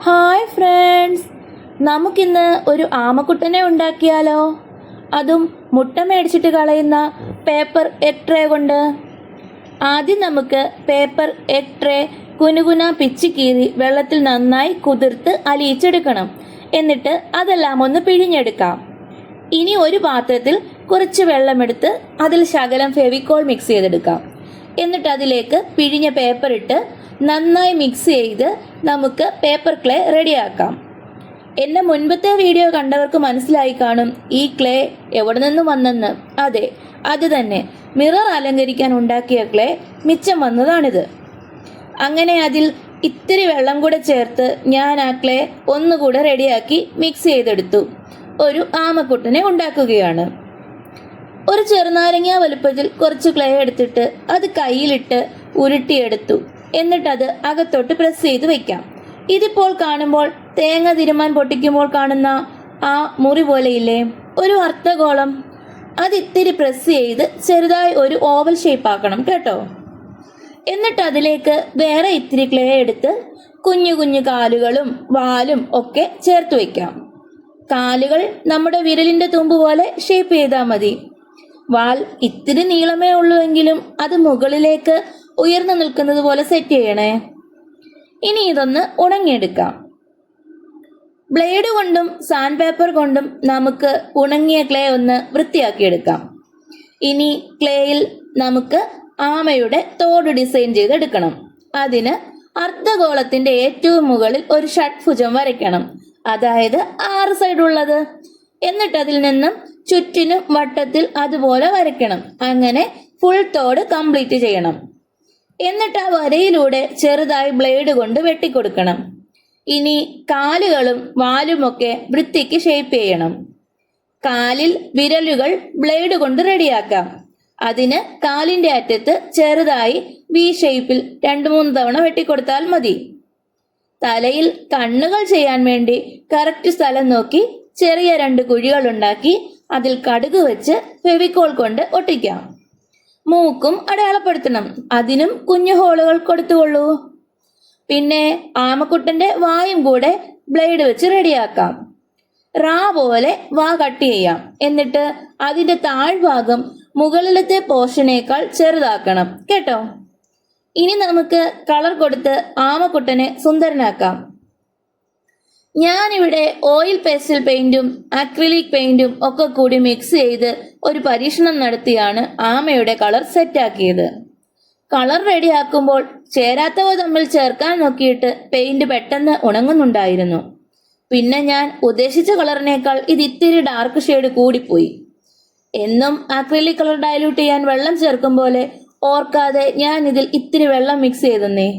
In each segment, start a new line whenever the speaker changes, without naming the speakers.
Hi friends, നമുക്കിന്ന് ഒരു ആമക്കുട്ടനെ ഉണ്ടാക്കിയാലോ? അതും മുട്ട മേടിച്ചിട്ട് കളയുന്ന പേപ്പർ എഗ് ട്രേ കൊണ്ട്. ആദ്യം നമുക്ക് പേപ്പർ എഗ് ട്രേ കുനുകുന പിച്ചി കീറി വെള്ളത്തിൽ നന്നായി കുതിർത്ത് അലിയിച്ചെടുക്കണം. എന്നിട്ട് അതെല്ലാം ഒന്ന് പിഴിഞ്ഞെടുക്കാം. ഇനി ഒരു പാത്രത്തിൽ കുറച്ച് വെള്ളമെടുത്ത് അതിൽ ശകലം ഫെവിക്കോൾ മിക്സ് ചെയ്തെടുക്കാം. എന്നിട്ട് അതിലേക്ക് പിഴിഞ്ഞ പേപ്പർ ഇട്ട് നന്നായി മിക്സ് ചെയ്ത് നമുക്ക് പേപ്പർ ക്ലേ റെഡിയാക്കാം. എൻ്റെ മുൻപത്തെ വീഡിയോ കണ്ടവർക്ക് മനസ്സിലായി കാണും ഈ ക്ലേ എവിടെ നിന്ന് വന്നെന്ന്. അതെ, അത് തന്നെ, മിറർ അലങ്കരിക്കാൻ ഉണ്ടാക്കിയ ക്ലേ മിച്ചം വന്നതാണിത്. അങ്ങനെ അതിൽ ഇത്തിരി വെള്ളം കൂടെ ചേർത്ത് ഞാൻ ആ ക്ലേ ഒന്നുകൂടെ റെഡിയാക്കി മിക്സ് ചെയ്തെടുത്തു. ഒരു ആമക്കുട്ടനെ ഉണ്ടാക്കുകയാണ്. ഒരു ചെറുനാരങ്ങ വലുപ്പത്തിൽ കുറച്ച് ക്ലേ എടുത്തിട്ട് അത് കയ്യിലിട്ട് ഉരുട്ടിയെടുത്തു. എന്നിട്ടത് അകത്തോട്ട് പ്രസ് ചെയ്ത് വെക്കാം. ഇതിപ്പോൾ കാണുമ്പോൾ തേങ്ങ തിരുമാൻ പൊട്ടിക്കുമ്പോൾ കാണുന്ന ആ മുറി പോലെയില്ലേ, ഒരു അർദ്ധഗോളം. അതിത്തിരി പ്രസ് ചെയ്ത് ചെറുതായി ഒരു ഓവൽ ഷേപ്പ് ആക്കണം കേട്ടോ. എന്നിട്ട് അതിലേക്ക് വേറെ ഇത്തിരി ക്ലേ എടുത്ത് കുഞ്ഞു കുഞ്ഞു കാലുകളും വാലും ഒക്കെ ചേർത്ത് വയ്ക്കാം. കാലുകൾ നമ്മുടെ വിരലിൻ്റെ തുമ്പ് പോലെ ഷേപ്പ് ചെയ്താൽ മതി. വാൽ ഇത്തിരി നീളമേ ഉള്ളൂവെങ്കിലും അത് മുകളിലേക്ക് ഉയർന്നു നിൽക്കുന്നത് പോലെ സെറ്റ് ചെയ്യണേ. ഇനി ഇതൊന്ന് ഉണങ്ങിയെടുക്കാം. ബ്ലേഡ് കൊണ്ടും സാൻഡ് പേപ്പർ കൊണ്ടും നമുക്ക് ഉണങ്ങിയ ക്ലേ ഒന്ന് വൃത്തിയാക്കിയെടുക്കാം. ഇനി ക്ലേയിൽ നമുക്ക് ആമയുടെ തോട് ഡിസൈൻ ചെയ്തെടുക്കണം. അതിന് അർദ്ധഗോളത്തിന്റെ ഏറ്റവും മുകളിൽ ഒരു ഷഡ്ഭുജം വരയ്ക്കണം, അതായത് 6 സൈഡുള്ളത്. എന്നിട്ട് അതിൽ നിന്നും ചുറ്റിനും വട്ടത്തിൽ അതുപോലെ വരയ്ക്കണം. അങ്ങനെ ഫുൾ തോട് കംപ്ലീറ്റ് ചെയ്യണം. എന്നിട്ട് ആ വരയിലൂടെ ചെറുതായി ബ്ലേഡ് കൊണ്ട് വെട്ടിക്കൊടുക്കണം. ഇനി കാലുകളും വാലുമൊക്കെ വൃത്തിക്ക് ഷേപ്പ് ചെയ്യണം. കാലിൽ വിരലുകൾ ബ്ലേഡ് കൊണ്ട് റെഡിയാക്കാം. അതിന് കാലിന്റെ അറ്റത്ത് ചെറുതായി വി ഷേപ്പിൽ 2-3 തവണ വെട്ടിക്കൊടുത്താൽ മതി. തലയിൽ കണ്ണുകൾ ചെയ്യാൻ വേണ്ടി കറക്റ്റ് സ്ഥലം നോക്കി ചെറിയ 2 കുഴികൾ ഉണ്ടാക്കി അതിൽ കടുക് വെച്ച് ഫെവിക്കോൾ കൊണ്ട് ഒട്ടിക്കാം. മൂക്കും അടയാളപ്പെടുത്തണം, അതിനും കുഞ്ഞു ഹോളുകൾ കൊടുത്തുകൊള്ളൂ. പിന്നെ ആമക്കുട്ടന്റെ വായും കൂടെ ബ്ലേഡ് വെച്ച് റെഡിയാക്കാം. റാ പോലെ വാ കട്ട് ചെയ്യാം. എന്നിട്ട് അതിന്റെ താഴ്ഭാഗം മുകളിലത്തെ പോർഷനേക്കാൾ ചെറുതാക്കണം കേട്ടോ. ഇനി നമുക്ക് കളർ കൊടുത്ത് ആമക്കുട്ടനെ സുന്ദരനാക്കാം. ഞാനിവിടെ ഓയിൽ പേസ്റ്റൽ പെയിന്റും അക്രിലിക് പെയിന്റും ഒക്കെ കൂടി മിക്സ് ചെയ്ത് ഒരു പരീക്ഷണം നടത്തിയാണ് ആമയുടെ കളർ സെറ്റാക്കിയത്. കളർ റെഡിയാക്കുമ്പോൾ ചേരാത്തവ തമ്മിൽ ചേർക്കാൻ നോക്കിയിട്ട് പെയിന്റ് പെട്ടെന്ന് ഉണങ്ങുന്നുണ്ടായിരുന്നു. പിന്നെ ഞാൻ ഉദ്ദേശിച്ച കളറിനേക്കാൾ ഇത് ഇത്തിരി ഡാർക്ക് ഷെയ്ഡ് കൂടിപ്പോയി. എന്നും അക്രിലിക് കളർ ഡയലൂട്ട് ചെയ്യാൻ വെള്ളം ചേർക്കും പോലെ ഓർക്കാതെ ഞാൻ ഇതിൽ ഇത്തിരി വെള്ളം മിക്സ് ചെയ്തെന്നേ.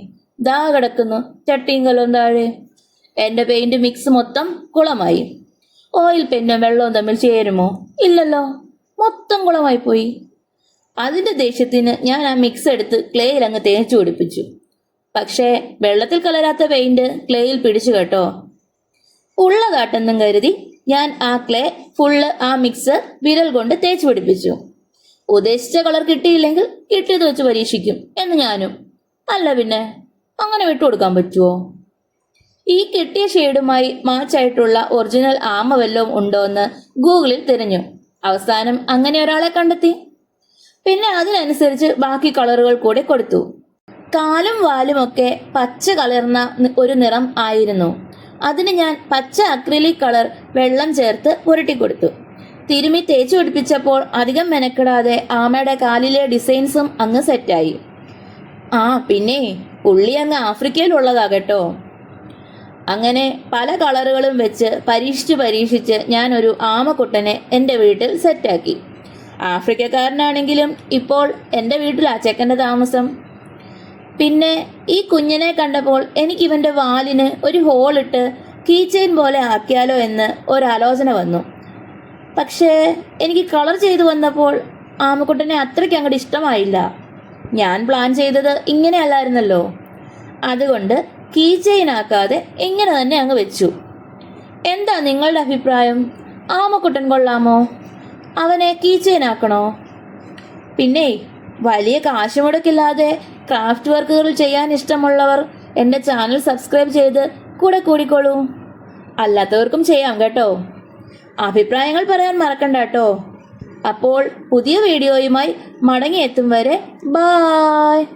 ദാ കിടക്കുന്നു ചട്ടിയും കലവും താഴെ. എൻ്റെ പെയിന്റ് മിക്സ് മൊത്തം കുളമായി. ഓയിൽ പെന്നും വെള്ളവും തമ്മിൽ ചേരുമോ? ഇല്ലല്ലോ, മൊത്തം കുളമായി പോയി. അതിൻ്റെ ദേഷ്യത്തിന് ഞാൻ ആ മിക്സ് എടുത്ത് ക്ലേയിൽ അങ്ങ് തേച്ചു പിടിപ്പിച്ചു. പക്ഷേ വെള്ളത്തിൽ കലരാത്ത പെയിന്റ് ക്ലേയിൽ പിടിച്ചു കേട്ടോ. ഉള്ളതാട്ടെന്നും കരുതി ഞാൻ ആ ക്ലേ ഫുള്ള് ആ മിക്സ് വിരൽ കൊണ്ട് തേച്ചു പിടിപ്പിച്ചു. ഉദ്ദേശിച്ച കളർ കിട്ടിയില്ലെങ്കിൽ കിട്ടിയത് വെച്ച് പരീക്ഷിക്കും എന്ന് ഞാനും. അല്ല പിന്നെ, അങ്ങനെ വിട്ടുകൊടുക്കാൻ പറ്റുമോ? ഈ കിട്ടിയ ഷെയ്ഡുമായി മാച്ചായിട്ടുള്ള ഒറിജിനൽ ആമ വല്ലതും ഉണ്ടോ എന്ന് ഗൂഗിളിൽ തിരഞ്ഞു. അവസാനം അങ്ങനെ ഒരാളെ കണ്ടെത്തി. പിന്നെ അതിനനുസരിച്ച് ബാക്കി കളറുകൾ കൂടെ കൊടുത്തു. കാലും വാലും ഒക്കെ പച്ച കലർന്ന ഒരു നിറം ആയിരുന്നു. അതിന് ഞാൻ പച്ച അക്രിലിക് കളർ വെള്ളം ചേർത്ത് പുരട്ടിക്കൊടുത്തു. തിരുമി തേച്ചു പിടിപ്പിച്ചപ്പോൾ അധികം മെനക്കെടാതെ ആമയുടെ കാലിലെ ഡിസൈൻസും അങ്ങ് സെറ്റായി. പിന്നെ പുള്ളി അങ്ങ് ആഫ്രിക്കയിലുള്ളതാ കേട്ടോ. അങ്ങനെ പല കളറുകളും വെച്ച് പരീക്ഷിച്ച് ഞാൻ ഒരു ആമക്കുട്ടനെ എൻ്റെ വീട്ടിൽ സെറ്റാക്കി. ആഫ്രിക്കക്കാരനാണെങ്കിലും ഇപ്പോൾ എൻ്റെ വീട്ടിലാ ചെക്കൻ്റെ താമസം. പിന്നെ ഈ കുഞ്ഞിനെ കണ്ടപ്പോൾ എനിക്കിവൻ്റെ വാലിന് ഒരു ഹോളിട്ട് കീ ചെയിൻ പോലെ ആക്കിയാലോ എന്ന് ഒരാലോചന വന്നു. പക്ഷേ എനിക്ക് കളർ ചെയ്തു വന്നപ്പോൾ ആമക്കുട്ടനെ അത്രയ്ക്ക് അങ്ങോട്ട് ഇഷ്ടമായില്ല. ഞാൻ പ്ലാൻ ചെയ്തത് ഇങ്ങനെ അല്ലായിരുന്നല്ലോ. അതുകൊണ്ട് കീ ചെയിൻ ആക്കാതെ ഇങ്ങനെ തന്നെ അങ്ങ് വെച്ചു. എന്താ നിങ്ങളുടെ അഭിപ്രായം? ആമക്കുട്ടൻ കൊള്ളാമോ? അവനെ കീ ചെയിൻ ആക്കണോ? പിന്നെ വലിയ കാശ് മുടക്കില്ലാതെ ക്രാഫ്റ്റ് വർക്കുകൾ ചെയ്യാൻ ഇഷ്ടമുള്ളവർ എൻ്റെ ചാനൽ സബ്സ്ക്രൈബ് ചെയ്ത് കൂടെ കൂടിക്കോളൂ. അല്ലാത്തവർക്കും ചെയ്യാം കേട്ടോ. അഭിപ്രായങ്ങൾ പറയാൻ മറക്കണ്ട കേട്ടോ. അപ്പോൾ പുതിയ വീഡിയോയുമായി മടങ്ങിയെത്തും വരെ ബായ്.